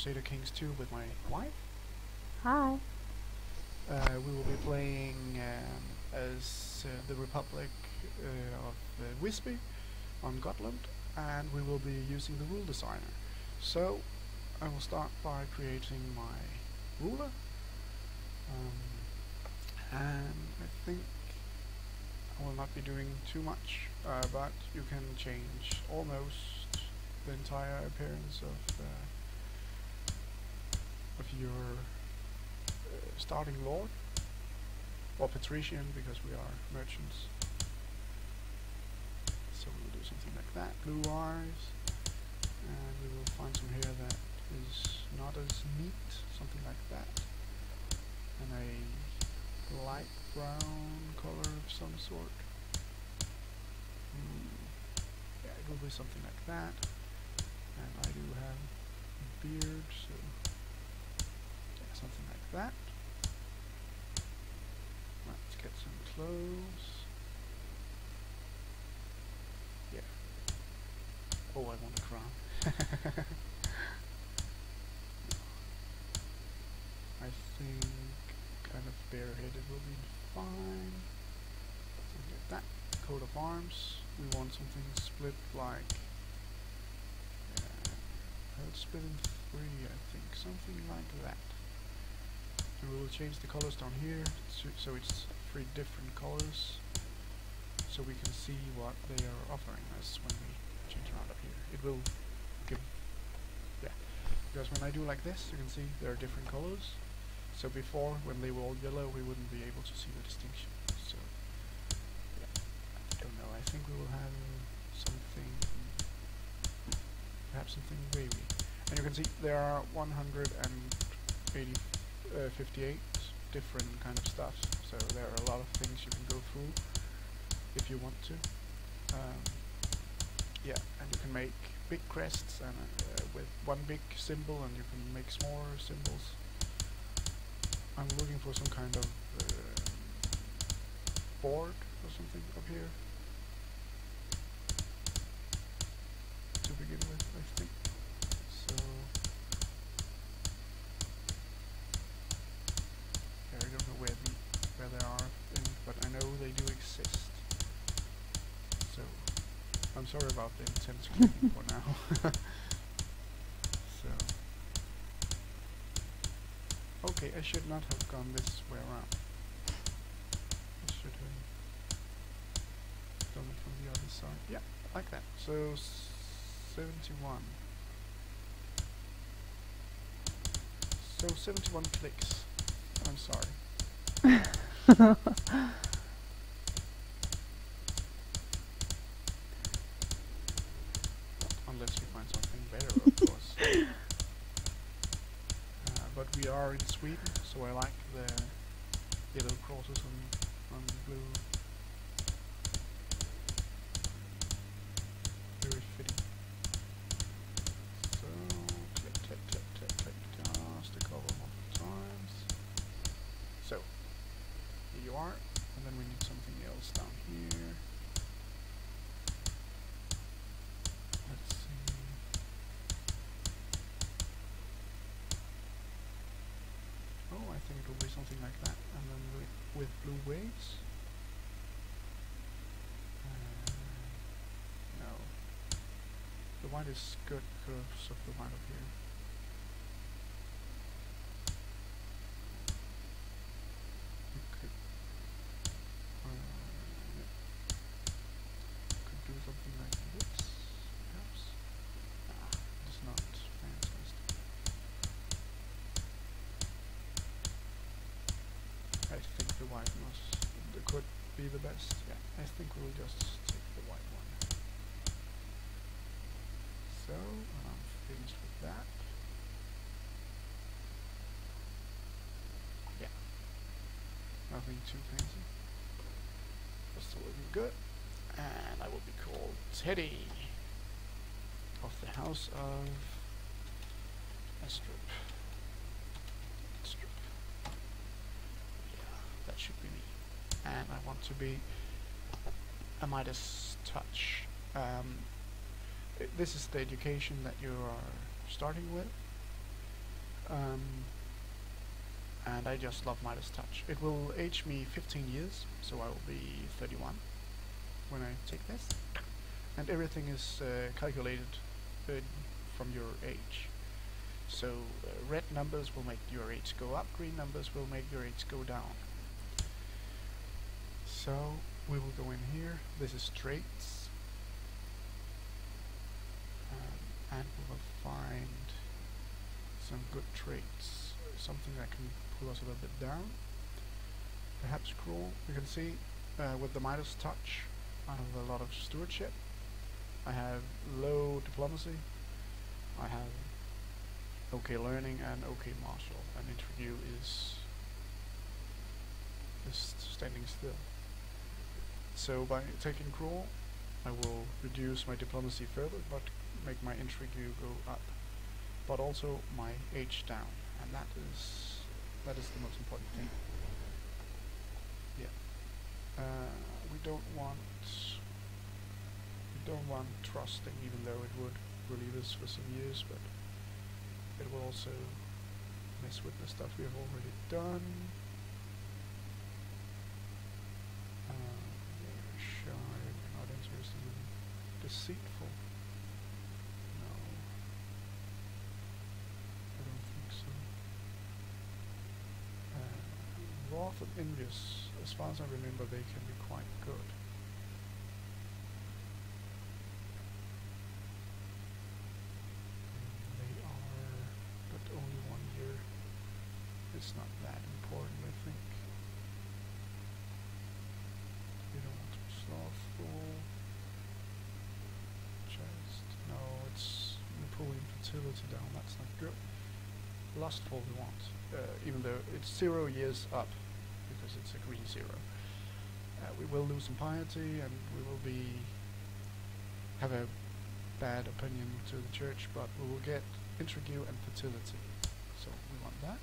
Crusader Kings 2 with my wife. Hi. We will be playing as the Republic of Wisby on Gotland, and we will be using the rule designer. So I will start by creating my ruler, and I think I will not be doing too much, but you can change almost the entire appearance of your starting lord, or patrician, because we are merchants. So we will do something like that. Blue eyes, and we will find some hair that is not as neat, something like that, and a light brown color of some sort. Yeah, it will be something like that. And I do have a beard, so yeah, something like that. Let's get some clothes. Yeah. Oh, I want a crown. I think kind of bareheaded will be fine. Something like that. Coat of arms. We want something split like it's split in 3, I think, something like that. And we will change the colors down here so it's 3 different colors, so we can see what they are offering us when we change around up here. It will give, yeah, because when I do like this, you can see there are different colors. So before, when they were all yellow, we wouldn't be able to see the distinction. So yeah, I don't know. I think we will have something, perhaps something wavy. And you can see there are 58 different kind of stuff. So there are a lot of things you can go through if you want to. Yeah, and you can make big crests and with one big symbol, and you can make smaller symbols. I'm looking for some kind of board or something up here to begin with, I think. So I don't know where they are, but I know they do exist. So I'm sorry about the intense cleaning for now. So okay, I should not have gone this way around. I should have done it from the other side. Yeah, like that. So 71. So 71 clicks. I'm sorry. Unless we find something better, of course. But we are in Sweden, so I like the yellow crosses on blue. Very fitting. So click, click, click, click, click, just a couple more times. So here you are, and then we need something else down here. Let's see. Oh, I think it will be something like that, and then with blue waves. No, the white is good because of the white up here. Could do something like this, perhaps. It's not fantastic. I think the white could be the best. Yeah, I think we'll just take the white one. So I'm finished with that. Yeah, nothing too fancy. Just looking good. And I will be called Teddy of the House of Estrup. Yeah, that should be me. And I want to be a Midas touch. This is the education that you are starting with. Um, and I just love Midas Touch. It will age me 15 years, so I will be 31 when I take this. And everything is calculated from your age. So red numbers will make your age go up, green numbers will make your age go down. So we will go in here. This is traits, and we will find some good traits, something that can pull us a little bit down. Perhaps cruel. You can see with the Midas Touch, I have a lot of stewardship. I have low diplomacy. I have okay learning and okay martial, and interview is standing still. So by taking cruel, I will reduce my diplomacy further, but make my interview go up, but also my age down, and that is the most important thing. Yeah. We don't want trusting, even though it would relieve us for some years, but it will also mess with the stuff we have already done. Shy, we're not interested in deceitful. No, I don't think so. Wrath and envious, as far as I remember, they can be quite good. They are, but only 1 year. It's not that important, I think. We don't want to be slothful. Just, no, it's pulling fertility down, that's not good. Lustful we want, even though it's 0 years up, because it's a green 0. We will lose some piety, and we will have a bad opinion to the church, but we will get intrigue and fertility. So we want that.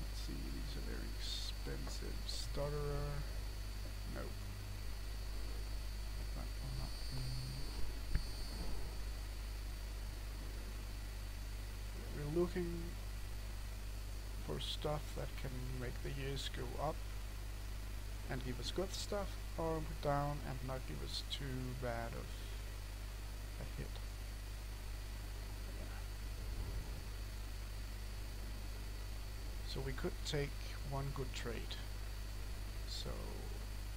Let's see, these are very expensive. Stutterer. No. That will not be. We're looking for stuff that can make the years go up and give us good stuff, or down and not give us too bad of a hit. So we could take one good trade. So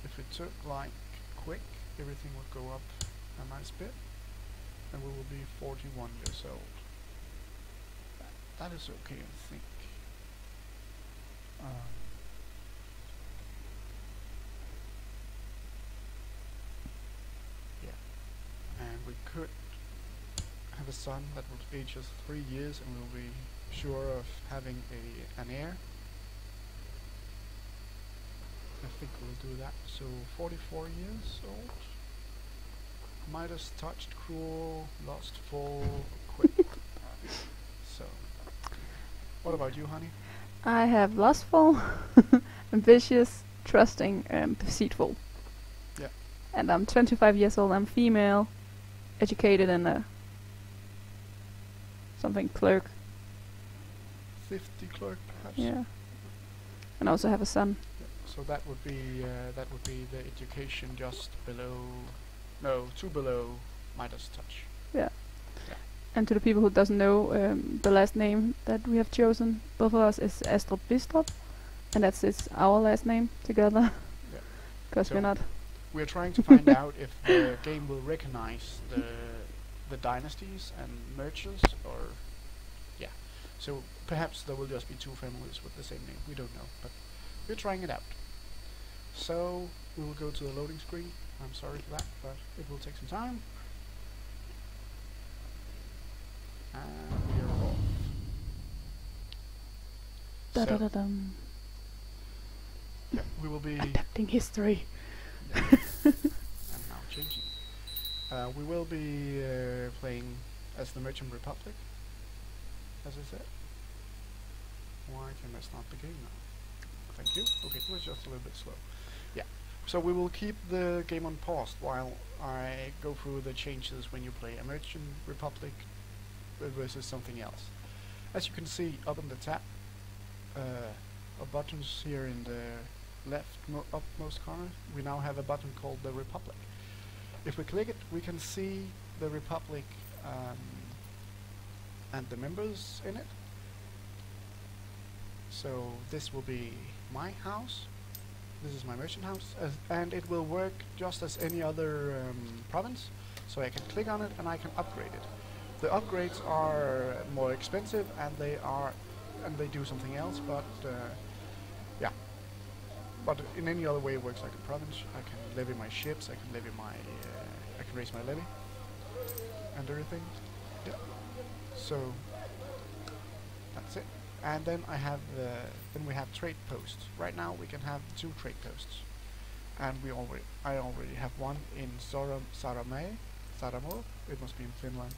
if it took like quick, everything would go up a nice bit, and we will be 41 years old. That is okay, I think. Yeah, and we could have a son that will age us 3 years, and we'll be sure of having an heir. I think we'll do that. So 44 years old. Midas touched, cruel, lustful, quick. So, what about you, honey? I have lustful, ambitious, trusting, and deceitful. Yeah. And I'm 25 years old. I'm female, educated, and a something clerk. 50 clerk, perhaps. Yeah. And I also have a son. Yeah. So that would be the education just below, no, 2 below Midas touch. Yeah. And to the people who doesn't know, the last name that we have chosen, both of us, is Astrup Bistrup, and it's our last name together. Yeah. Because So we're not. We're trying to find out if the game will recognize the dynasties and mergers, or yeah. So perhaps there will just be 2 families with the same name. We don't know, but we're trying it out. So we will go to the loading screen. I'm sorry for that, but it will take some time. And we are off. Da da So, da dum. yeah, we will be Adapting history. yeah, I'm now changing. We will be playing as the Merchant Republic, as I said. Why can I start the game now? Thank you. Okay, it was just a little bit slow. Yeah. So we will keep the game on pause while I go through the changes when you play a Merchant Republic versus something else. As you can see up in the tab of buttons here in the left upmost corner, we now have a button called the Republic. If we click it, we can see the Republic and the members in it. So this will be my house. This is my merchant house, and it will work just as any other province. So I can click on it and I can upgrade it. The upgrades are more expensive, and they do something else. But yeah. But in any other way, it works like a province. I can levy my ships. I can levy my. I can raise my levy and everything. Yeah. So that's it. And then we have trade posts. Right now we can have 2 trade posts, and I already have one in Saramo. It must be in Finland.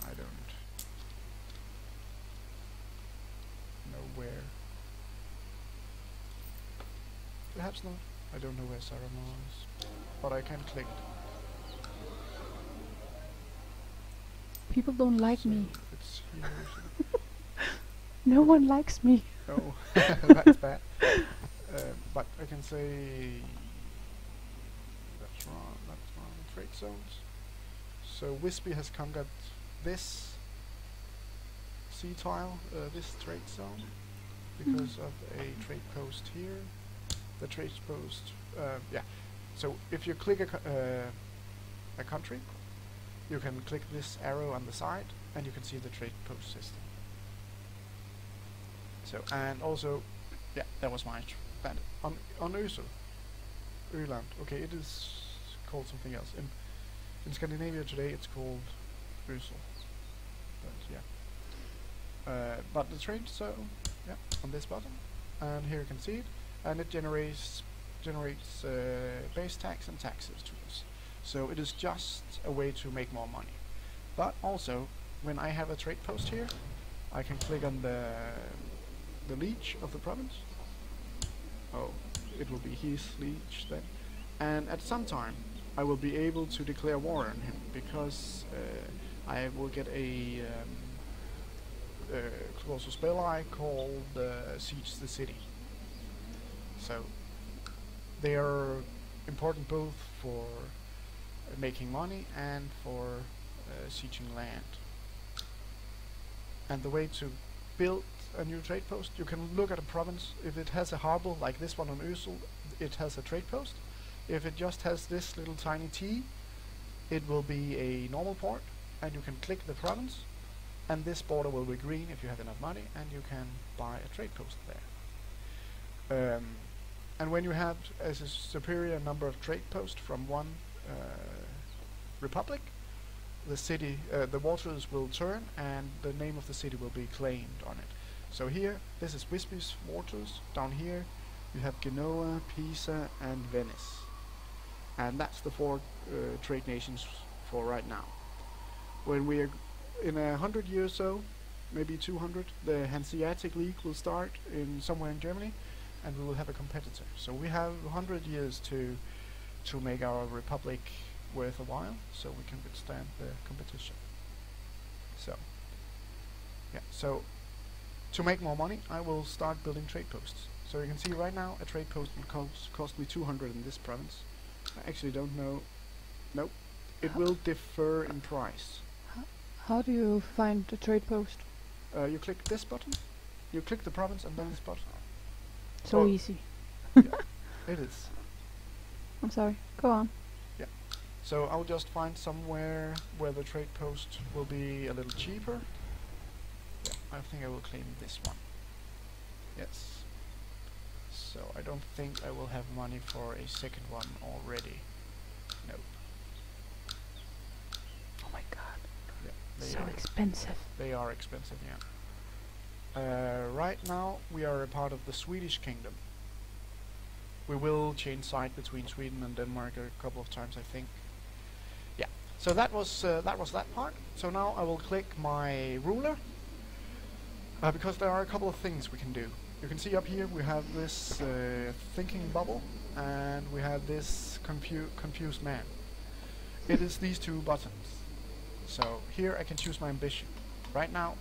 I don't know where. Perhaps not. I don't know where Saramo is, but I can click it. People don't like me. It's here. No one likes me. Oh, that's bad. But I can say that's wrong. That's wrong. Trade zones. So Wispy has conquered this sea tile, this trade zone, because of a trade post here. The trade post, yeah. So if you click a country, you can click this arrow on the side, and you can see the trade post system. So, and also, yeah, that was my that on Öland. Okay, it is called something else. In Scandinavia today, it's called Ösel. But yeah, but the trade zone, yeah, on this button, and here you can see it, and it generates base tax and taxes to us. So it is just a way to make more money. But also, when I have a trade post here, I can click on the liege of the province. Oh, it will be his liege then. And at some time, I will be able to declare war on him, because I will get a closer spell called Siege the City. So they are important both for making money and for sieging land. And the way to build a new trade post, you can look at a province. If it has a harbor like this one on Ösel, it has a trade post. If it just has this little tiny T, it will be a normal port, and you can click the province, and this border will be green if you have enough money, and you can buy a trade post there. And when you have a superior number of trade posts from one republic, the city, the waters will turn, and the name of the city will be claimed on it. So here, this is Wispy's waters. Down here, you have Genoa, Pisa, and Venice, and that's the 4 trade nations for right now. When we are in 100 years or so, maybe 200, the Hanseatic League will start in somewhere in Germany, and we will have a competitor. So we have 100 years to make our republic worth a while, so we can withstand the competition. So yeah, so to make more money, I will start building trade posts. So you can see right now a trade post will cost me 200 in this province. I actually don't know. Nope, it will differ in price. How do you find the trade post? You click this button, you click the province, and then this button. So easy. Yeah, it is. I'm sorry, go on. Yeah. So I'll just find somewhere where the trade post will be a little cheaper. Yeah, I think I will claim this one. Yes. So I don't think I will have money for a second one already. No. Oh my god. Yeah, So expensive. They are expensive, yeah. Right now we are a part of the Swedish kingdom. We will change side between Sweden and Denmark a couple of times, I think. Yeah. So that was that part. So now I will click my ruler, because there are a couple of things we can do. you can see up here we have this thinking bubble, and we have this confused man. It is these two buttons. So here I can choose my ambition. Right now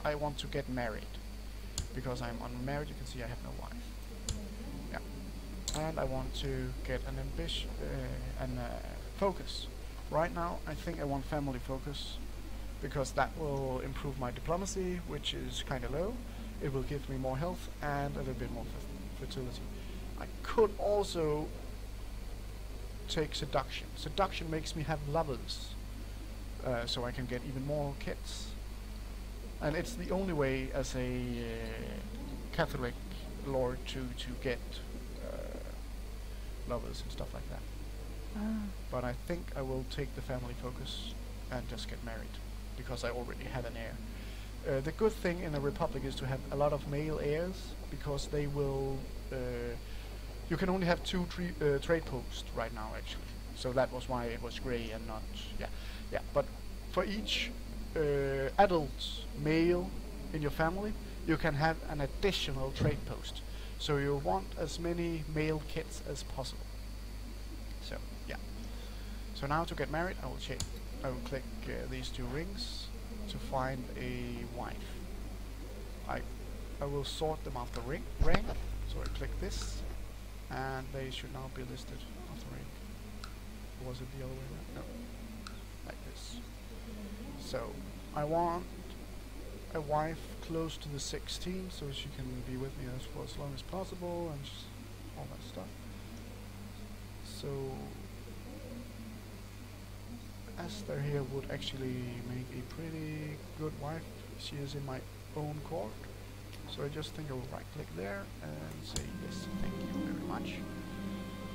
I want to get married. Because I'm unmarried, you can see I have no wife. Yeah. And I want to get an ambition and focus. Right now I think I want family focus, because that will improve my diplomacy, which is kind of low. It will give me more health and a little bit more fertility. I could also take seduction. Seduction makes me have lovers, so I can get even more kids. And it's the only way as a Catholic lord to get lovers and stuff like that. But I think I will take the family focus and just get married, because I already have an heir. The good thing in a republic is to have a lot of male heirs, because they will... you can only have 2 trade posts right now, actually. So that was why it was grey and not... Yeah. But for each adult male in your family, you can have an additional trade post. So you want as many male kids as possible. So, yeah. So now to get married, I will click these 2 rings to find a wife. I will sort them after rank. So I click this, and they should now be listed after rank. Or was it the other way around? No. Like this. So I want a wife close to the 16, so she can be with me for as long as possible, and all that stuff. So Esther here would actually make a pretty good wife. She is in my own court. So I just think I will right click there and say yes, thank you very much.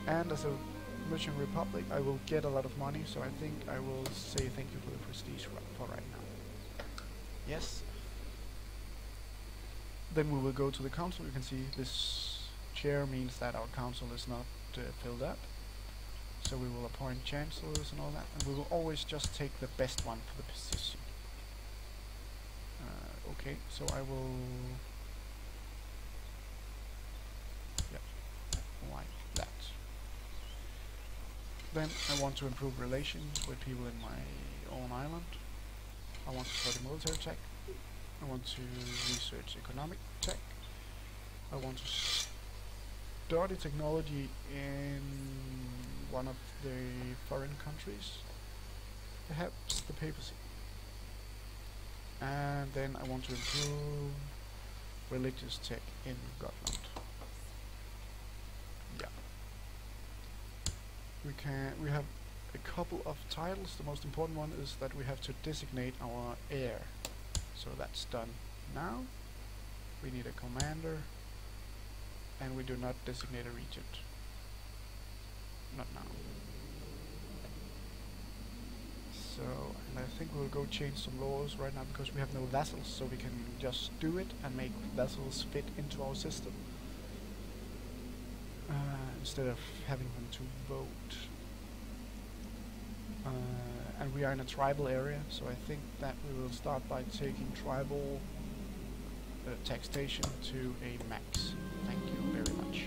And as a Russian Republic, I will get a lot of money, so I think I will say thank you for the prestige for right now. Yes. Then we will go to the council. You can see this chair means that our council is not filled up. So we will appoint chancellors and all that, and we will always just take the best one for the position. Okay, so I will... like that. Then I want to improve relations with people in my own island. I want to study military tech. I want to research economic tech. I want to study technology in one of the foreign countries, perhaps the papacy. And then I want to improve religious tech in Gotland. We have a couple of titles. The most important one is that we have to designate our heir. So that's done now. We need a commander, and we do not designate a regent. Not now. So, and I think we'll go change some laws right now, because we have no vassals, so we can just do it and make vassals fit into our system. Instead of having them to vote. And we are in a tribal area, so I think that we will start by taking tribal taxation to a max. Thank you very much.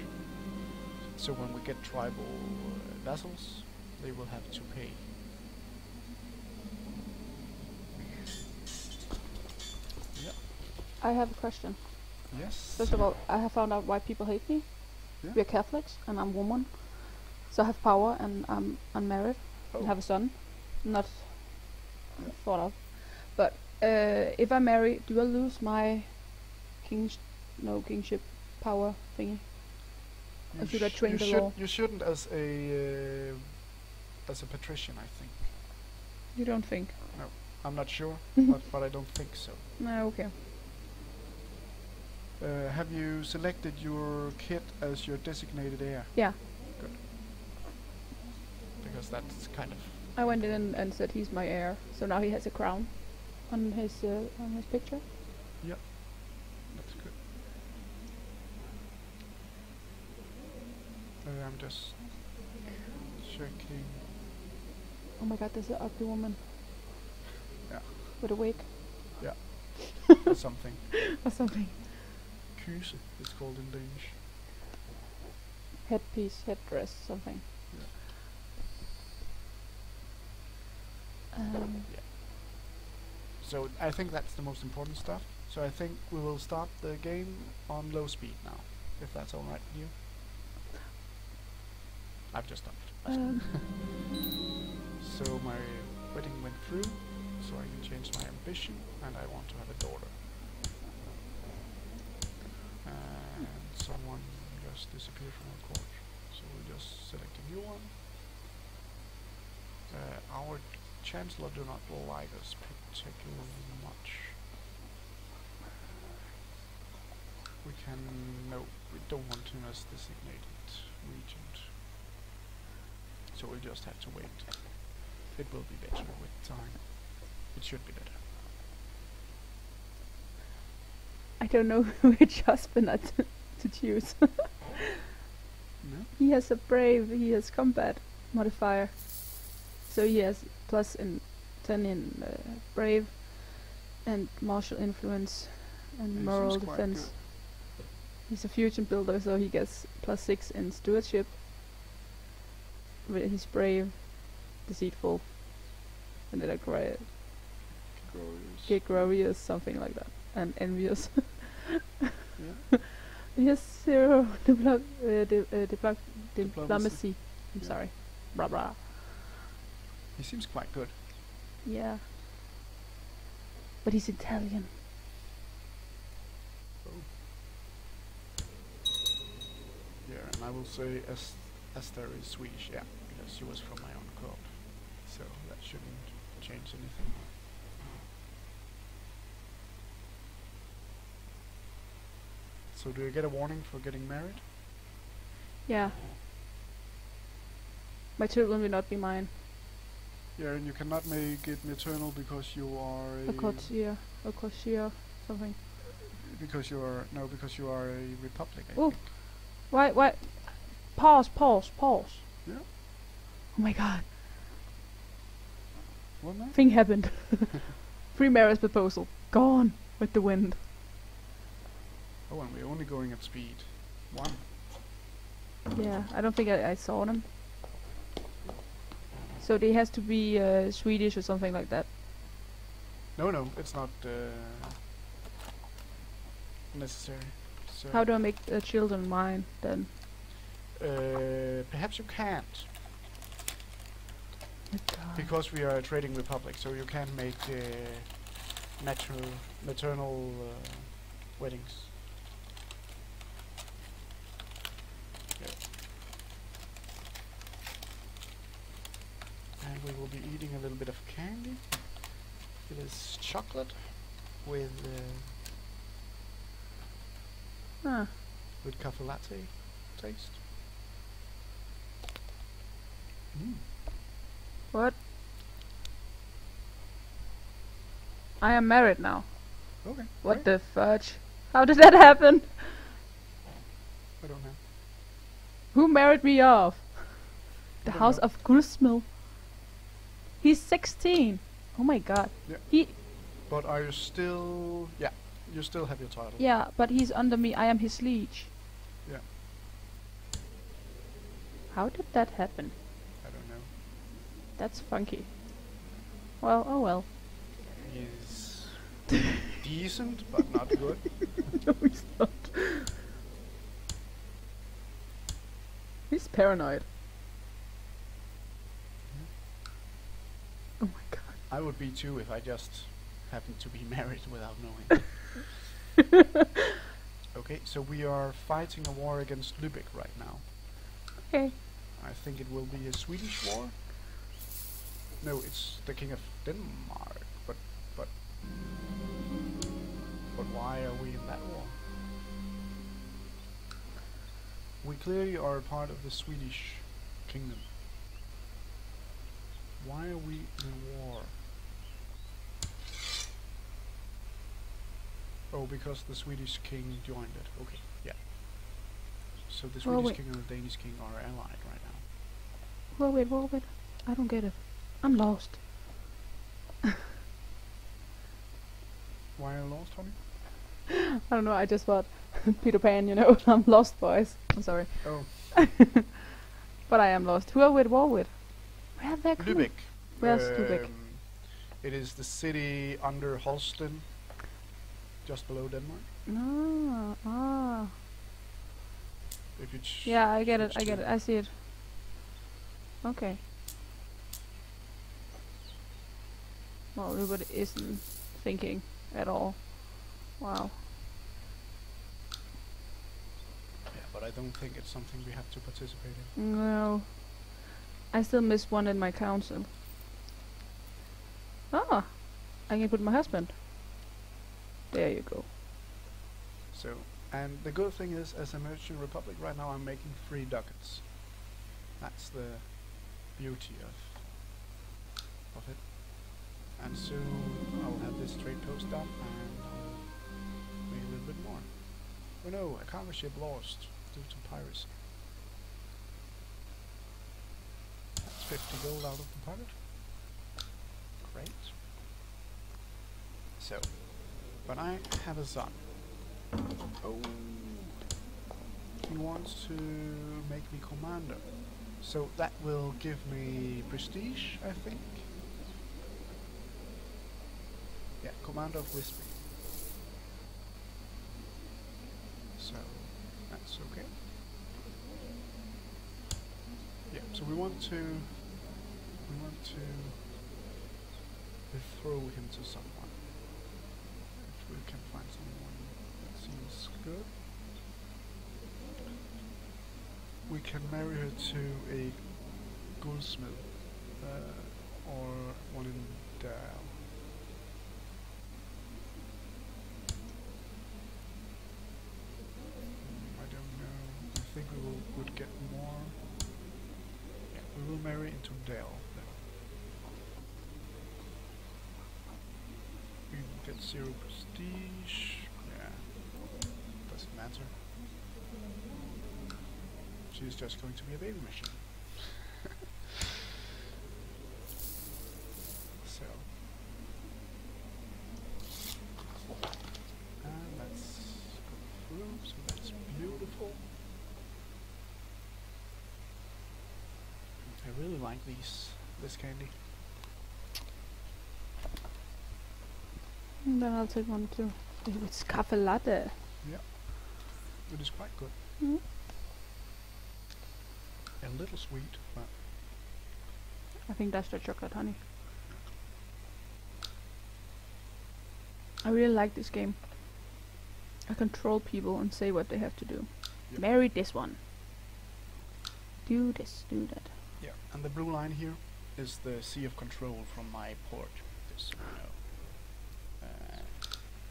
So when we get tribal vassals, they will have to pay. Yep. I have a question. Yes. First of all, I have found out why people hate me. Yeah. We are Catholics, and I'm woman, so I have power, and I'm unmarried, and have a son, not thought of. But if I marry, do I lose my kingship power thingy? Or should I train the law? You shouldn't as a patrician, I think. You don't think? No, I'm not sure, but I don't think so. No, okay. Have you selected your kid as your designated heir? Yeah. Good. Because that's kind of... I went in and said he's my heir, so now he has a crown on his picture. Yep. That's good. I'm just checking... Oh my god, there's an ugly woman. Yeah. With a wig. Yeah. Or something. Or something. kyse, it's called in Danish. Headpiece, headdress, something. Yeah. So I think that's the most important stuff. So I think we will start the game on low speed now, if that's all right with you. I've just done it. So my wedding went through, so I can change my ambition, and I want to have a daughter. And someone just disappeared from our court, so we'll just select a new one. Our Chancellor do not like us particularly much. We can... no, we don't want him as designated regent. So we'll just have to wait. It will be better with time. It should be better. I don't know which husband to choose. No? He has a brave, he has combat modifier. So he has plus in 10 in brave and martial influence and moral defense. He's a fusion builder, so he gets plus 6 in stewardship. He's brave, deceitful, and then glorious, something like that, and envious. Yeah. He has 0 diplomacy. I'm sorry. Blah blah. He seems quite good. Yeah. But he's Italian. Oh. Yeah, and I will say Esther is Swedish, yeah, because she was from my own court. So that shouldn't change anything. So do you get a warning for getting married? Yeah. My children will not be mine. Yeah, and you cannot make it maternal because you are A courtier, something. because you are a republic, I Ooh. think. Why? Pause. Yeah. Oh my god. What now? Thing happened. Free marriage proposal. Gone with the wind. Oh, and we're only going at speed 1. Yeah, I don't think I saw them. So they has to be Swedish or something like that. No, it's not necessary. So How do I make children mine then? perhaps you can't, Oh god. because we are a trading republic, so you can't make maternal weddings. Yeah. And we will be eating a little bit of candy. It is chocolate with cafe latte taste. What? I am married now. Okay. What right. the fudge? How did that happen? I don't know. Who married me off? The Don't House know. of Gulsmill. He's 16. Oh my god. Yeah. But are you still... yeah, you still have your title. Yeah, but he's under me. I am his liege. Yeah. How did that happen? I don't know. That's funky. Well, oh well. He's decent, but not good. No, he's not. He's paranoid. Oh my god. I would be too if I just happened to be married without knowing. Okay, so we are fighting a war against Lübeck right now. Okay. I think it will be a Swedish war. No, it's the King of Denmark. But why are we in that war? We clearly are a part of the Swedish kingdom. Why are we in a war? Oh, because the Swedish king joined it. Okay, yeah. So the Swedish king and the Danish king are allied right now. Wait. I don't get it. I'm lost. Why are you lost, honey? I don't know, I just thought Peter Pan, you know, I'm lost, boys. I'm sorry. Oh. But I am lost. Who are we at war with? Where are they coming? Lübeck. Where's Lübeck? It is the city under Holsten, just below Denmark. Ah. If you Yeah, I get it, I see it. Okay. Well, everybody isn't thinking at all. Wow. Yeah, but I don't think it's something we have to participate in. No. I still miss one in my council. Ah! I can put my husband. There you go. So, and the good thing is, as a merchant republic right now, I'm making 3 ducats. That's the beauty of it. And soon I'll have this trade post done, and I'll make a little bit more. Oh no, a cargo ship lost due to piracy. That's 50 gold out of the pocket. Great. So, but I have a son. Oh, he wants to make me commander. So that will give me prestige, I think. Yeah, commander of Wisby. So that's okay. Yeah, so we want to betroth him to someone. If we can find someone that seems good. We can marry her to a goldsmith, or one in Dal. I don't know. I think we would get more. Yeah, we will marry into Dal then. We will get 0 prestige. Yeah, doesn't matter. She's just going to be a baby machine. So, and let's go through. So that's beautiful. I really like this candy. And then I'll take one too. It's cafe latte. Yeah, it is quite good. Mm. A little sweet, but I think that's the chocolate honey. I really like this game. I control people and say what they have to do. Yep. Marry this one. Do this, do that. yeah. And the blue line here is the Sea of Control from my port, just so you know.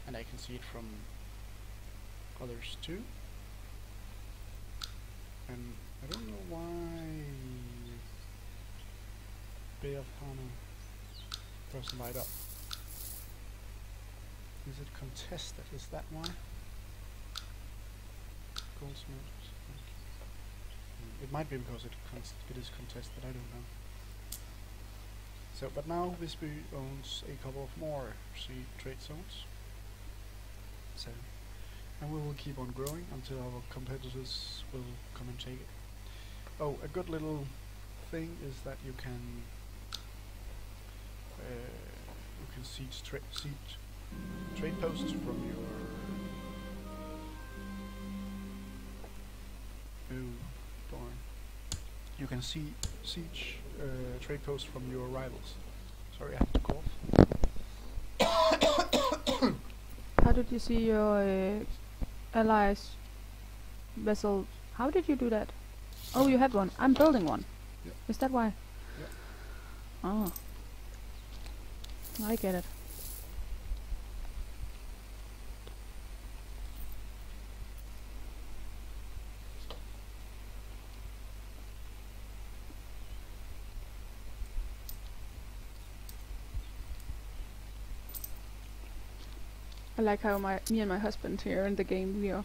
And I can see it from others too. And I don't know why Bay of Hana doesn't light up. Is it contested? Is that why? Goldsmith. It might be because it is contested. I don't know. So, but now Visby owns a couple of more sea trade zones. So, and we will keep on growing until our competitors will come and take it. Oh, a good little thing is that you can siege trade posts from your darn. You can siege trade posts from your rivals. Sorry, I have to cough. How did you see your allies vessel? How did you do that? Oh, you had one. I'm building one. Yep. Is that why? Yep. Oh. I get it. I like how me and my husband here in the game, we are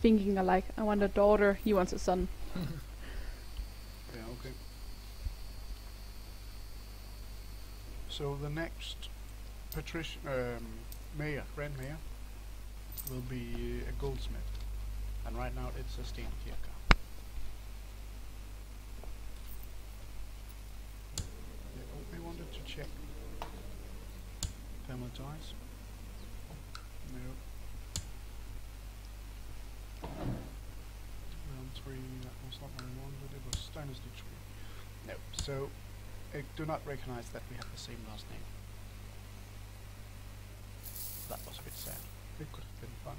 thinking alike. I want a daughter, he wants a son. Yeah, okay. So the next mayor, Grand Mayor, will be a goldsmith, and right now it's a stenkirka. I wanted to check Pamatize. No. Round 3, that was not what I wanted, it was Dynasty 3. No, so I do not recognize that we have the same last name. That was a bit sad. It could have been fun.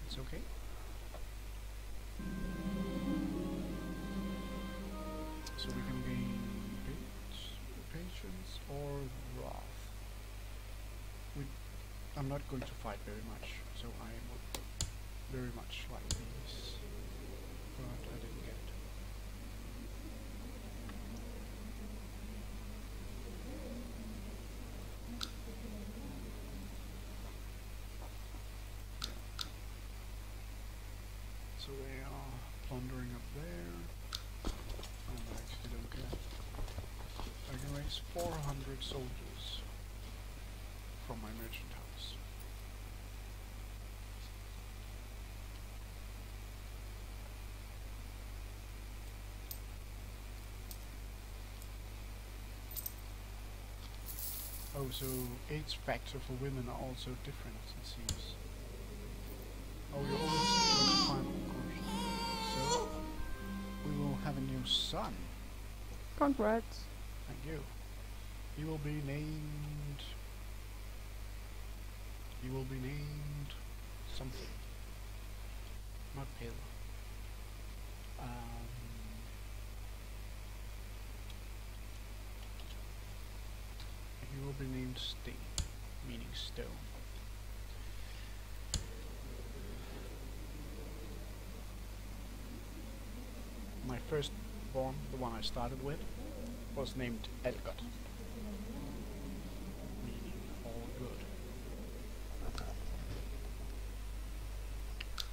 It's okay. So we can gain patience or wrath. I'm not going to fight very much, so I would very much like these, but I didn't get it. So they are plundering up there, and I actually don't care. I can raise 400 soldiers from my merchant house. Oh, so age factor for women are also different, it seems. Oh, you're always 25, of course. So, we will have a new son. Congrats. Thank you. He will be named... He will be named... something. Not Pale. He will be named Stain, meaning stone. My firstborn, the one I started with, was named Elgot, meaning all good.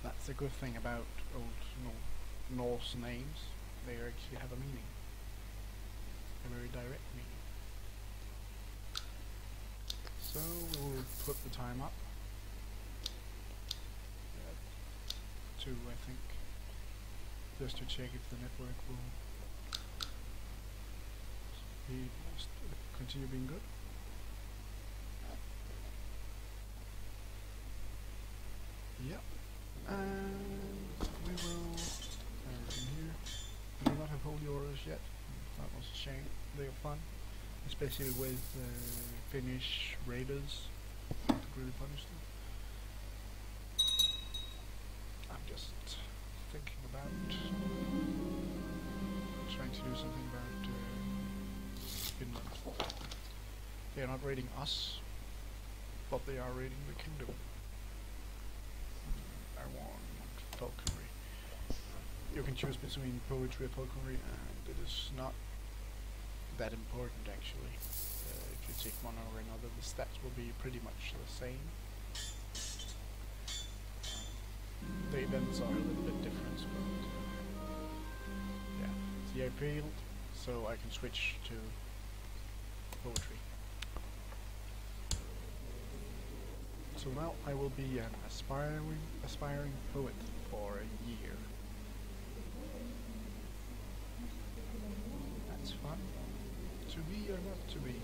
That's a good thing about old Norse names. They actually have a meaning, a very direct meaning. So we'll put the time up. 2, I think, just to check if the network will continue being good. Yep. And we will in here. We do not have holy orders yet. That was a shame. They are fun, especially with Finnish raiders. To really punish them. I'm just thinking about trying to do something about Finland. They are not raiding us, but they are raiding the kingdom. I want falconry. You can choose between poetry or falconry, and it is not that important actually. If you take one or another, the stats will be pretty much the same. The events are a little bit different, but yeah. See, I failed, so I can switch to poetry. So now I will be an aspiring poet for a year. That's fun. To be or not to be.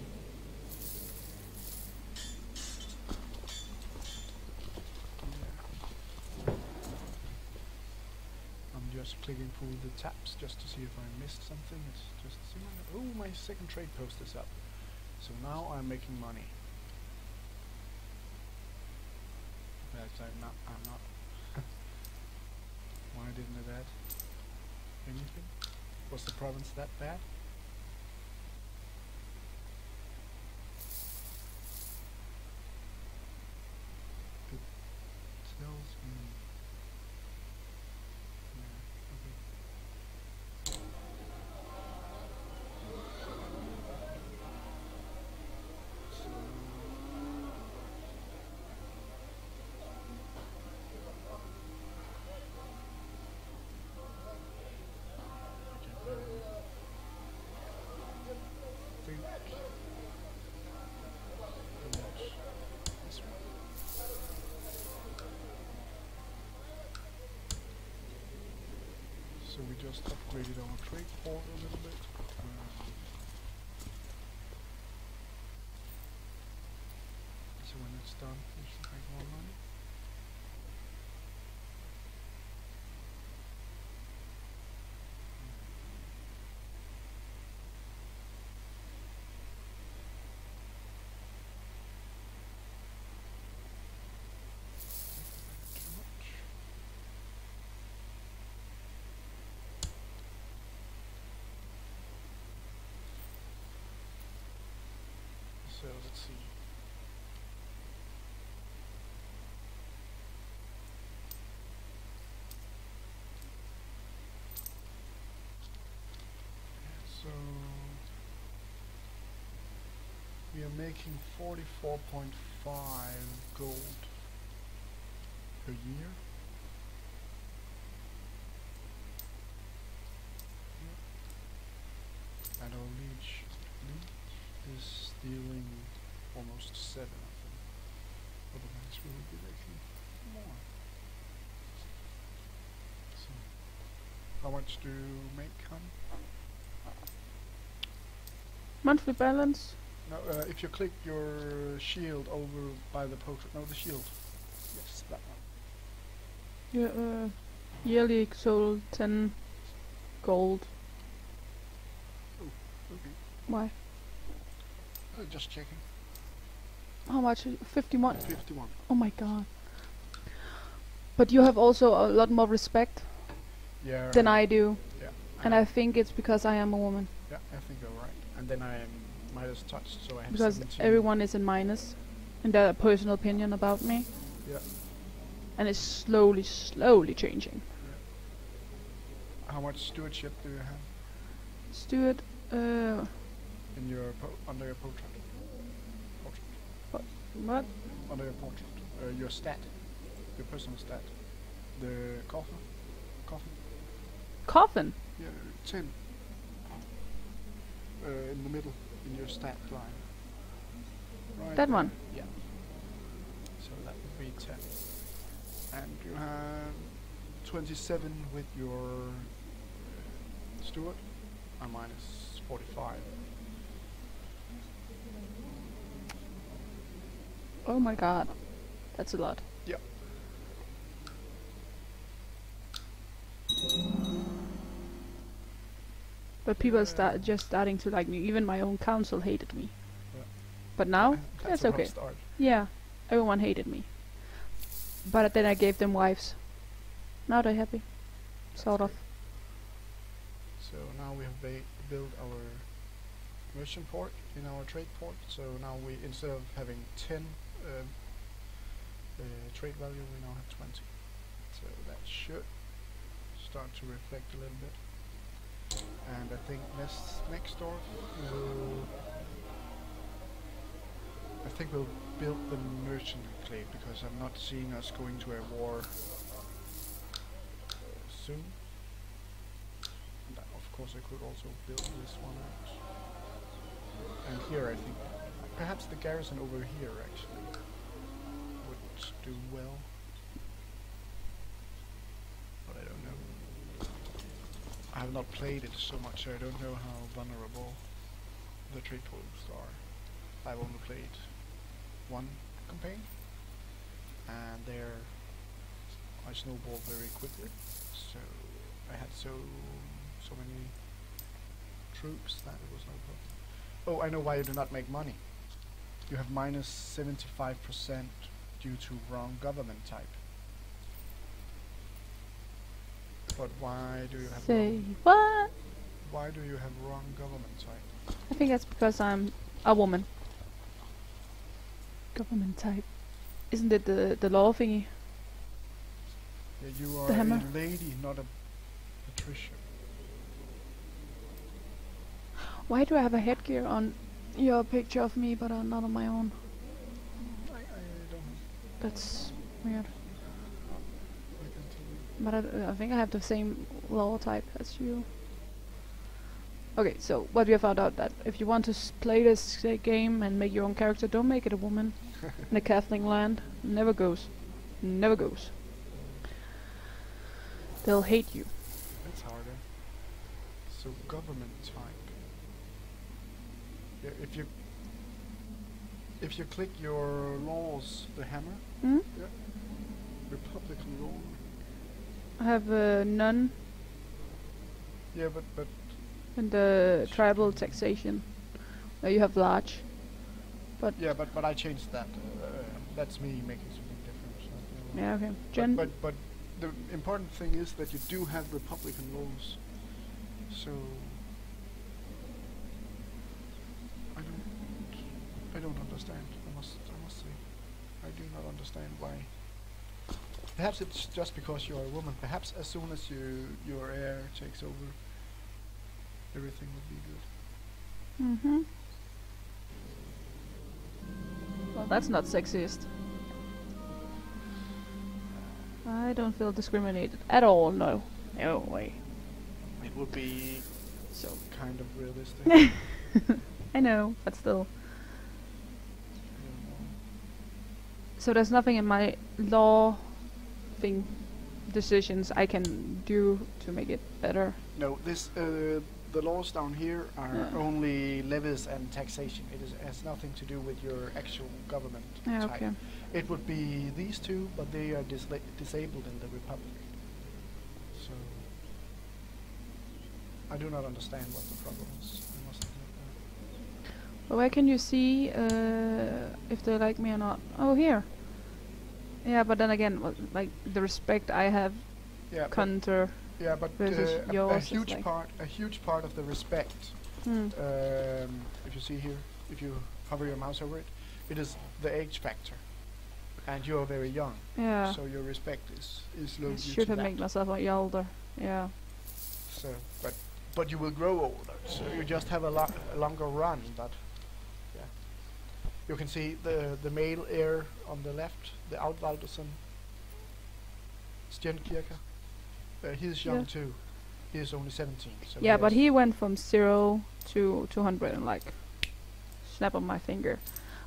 Yeah. I'm just clicking through the tabs just to see if I missed something. It's just oh, my second trade post is up. So now I'm making money. But I'm not. Why didn't it add anything? Was the province that bad? It tells me. Yeah, okay. So So we just upgraded our trade port a little bit. So when it's done, we should make more money. Too much. So let's see. So we are making 44.5 gold per year. And our leech is stealing almost 7 of them. Otherwise we will be making more. So, how much do you make, honey? Monthly balance. No, if you click your shield over by the portrait, no, the shield. Yes, that one. Yeah, yearly sold 10 gold. Oh, okay. Why? Just checking. How much? 51? 51. Oh my god. But you have also a lot more respect Yeah. than I do. Yeah. And I think it's because I am a woman. Yeah, I think you're right. And then I am minus touched, so I have Because 17. everyone is in minus. In their personal opinion about me. Yeah. And it's slowly changing. How much stewardship do you have Steward, in your under your portrait? what? Under your portrait, your stat, your personal stat, the coffin. Coffin? Yeah, 10. In the middle, in your stat line. Right That there. one? Yeah. So that would be 10. And you have 27 with your steward. And minus 45. Oh my god. That's a lot. Yeah. But people are just starting to like me. Even my own council hated me. Yeah. But now, That's it's a rough okay. start. Yeah, everyone hated me. But then I gave them wives. Now they're happy. Sort of. So now we have built our merchant port in our trade port. So now we, instead of having 10 trade value, we now have 20. So that should start to reflect a little bit. And I think next door we'll build the merchant enclave, because I'm not seeing us going to a war soon. And of course I could also build this one out. And here I think perhaps the garrison over here actually would do well. But I don't know. I have not played it so much, so I don't know how vulnerable the trade posts are. I've only played one campaign, and there I snowballed very quickly. So I had so many troops that it was no problem. Oh, I know why you do not make money. You have minus 75% due to wrong government type. But why do you have What? why do you have wrong government type? I think that's because I'm a woman. Government type. Isn't it the law thingy? Yeah, you are The hammer. a lady, not a patrician. Why do I have a headgear on your picture of me, but not on my own? I don't know. That's weird. I can tell you. But I think I have the same law type as you. Okay, so what we have found out that if you want to play this game and make your own character, don't make it a woman in a Catholic land. Never goes. Never goes. They'll hate you. That's harder. So government type. Yeah, if you click your laws, the hammer. Hmm? Yeah. Republican law. I have none Yeah, but in the tribal taxation. You have large. But yeah, but I changed that. That's me making something different. So yeah, okay. but the important thing is that you do have Republican laws. So I don't understand. I must say, I do not understand why. Perhaps it's just because you are a woman. Perhaps as soon as your heir takes over, everything will be good. Mm-hmm. Well, that's not sexist. I don't feel discriminated at all, no. No way. It would be So kind of realistic. I know, but still. I don't know. So there's nothing in my law thing decisions I can do to make it better. No, this the laws down here are only levies and taxation. Has nothing to do with your actual government type. Okay. It would be these two, but they are disabled in the Republic. So I do not understand what the problem is. I must admit that. But where can you see if they like me or not? Oh, here. Yeah, but then again, like the respect I have Yeah, counter. yeah, but versus a yours is huge like part of the respect. Hmm. If you see here, if you hover your mouse over it, it is the age factor, and you are very young. Yeah. So your respect is low I due should to have that. made myself older. Yeah. So, but you will grow older. So you just have a longer run. But yeah, you can see the male heir on the left, the Outvalderson Stjernkirker. He's young too. He is only 17. So Yeah, but he went from 0 to 200 in like snap of my finger.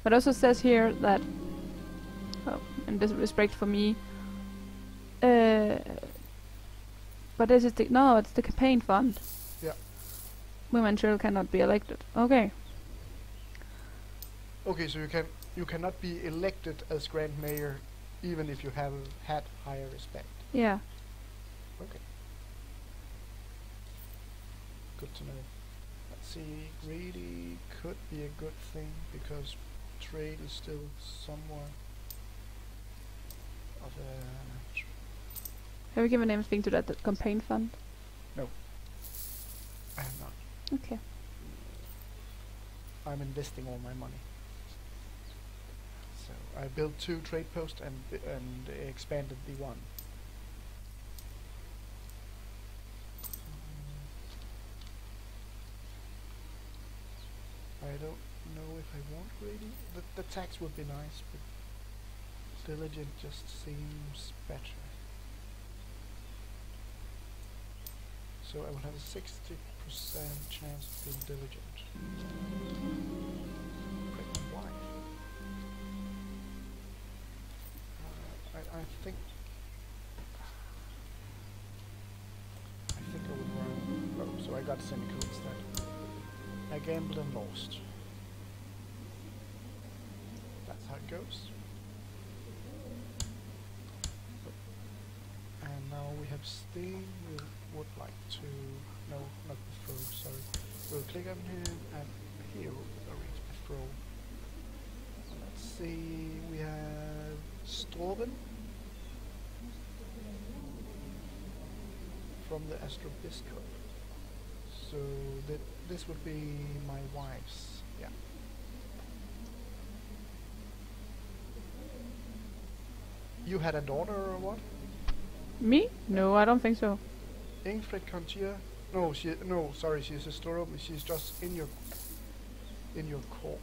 But it also says here that, in this respect for me, but this is it's the campaign fund. Yeah. Women still cannot be elected. Okay. Okay, so you cannot be elected as Grand Mayor, even if you have had higher respect. Yeah. Okay. Good to know. Let's see, greedy could be a good thing because trade is still somewhat of a... Have you given anything to that campaign fund? No. I have not. Okay. I'm investing all my money. So I built 2 trade posts and expanded the one. I don't know if I want greedy. The tax would be nice, but diligent just seems better. So I will have a 60% chance of being diligent. Pregnant wife. I think I would run. Oh, so I got cynical instead. I gambled and lost. That's how it goes. And now we have Steam. We would like to... No, not before, sorry. We'll click on him and here we'll arrange before. Let's see, we have Storben from the Astrobiscuit. So this would be my wife's, yeah. You had a daughter or what? Me? No, I don't think so. Ingfred Contier? No, sorry, she's a Storben. She's just in your court.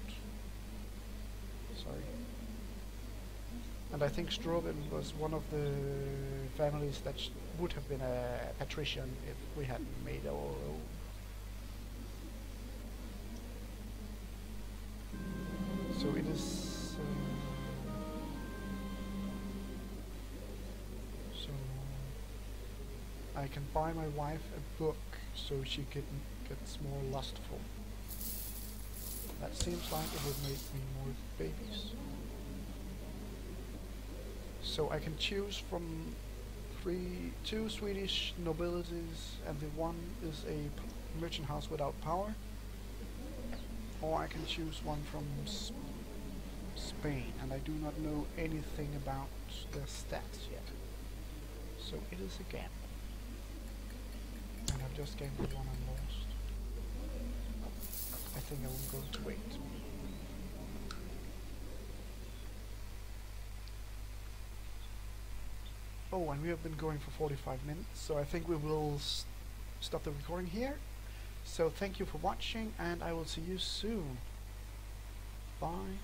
Sorry. And I think Storben was one of the families that would have been a patrician if we hadn't made our own. So it is. So I can buy my wife a book so she gets more lustful. That seems like it would make me more babies. So I can choose from two Swedish nobilities, and the one is a merchant house without power. Or I can choose one from Spain, and I do not know anything about their stats yet. So it is a gamble. And I've just gambled one and lost. I think I will go to wait. Oh, and we have been going for 45 minutes, so I think we will stop the recording here. So thank you for watching, and I will see you soon. Bye.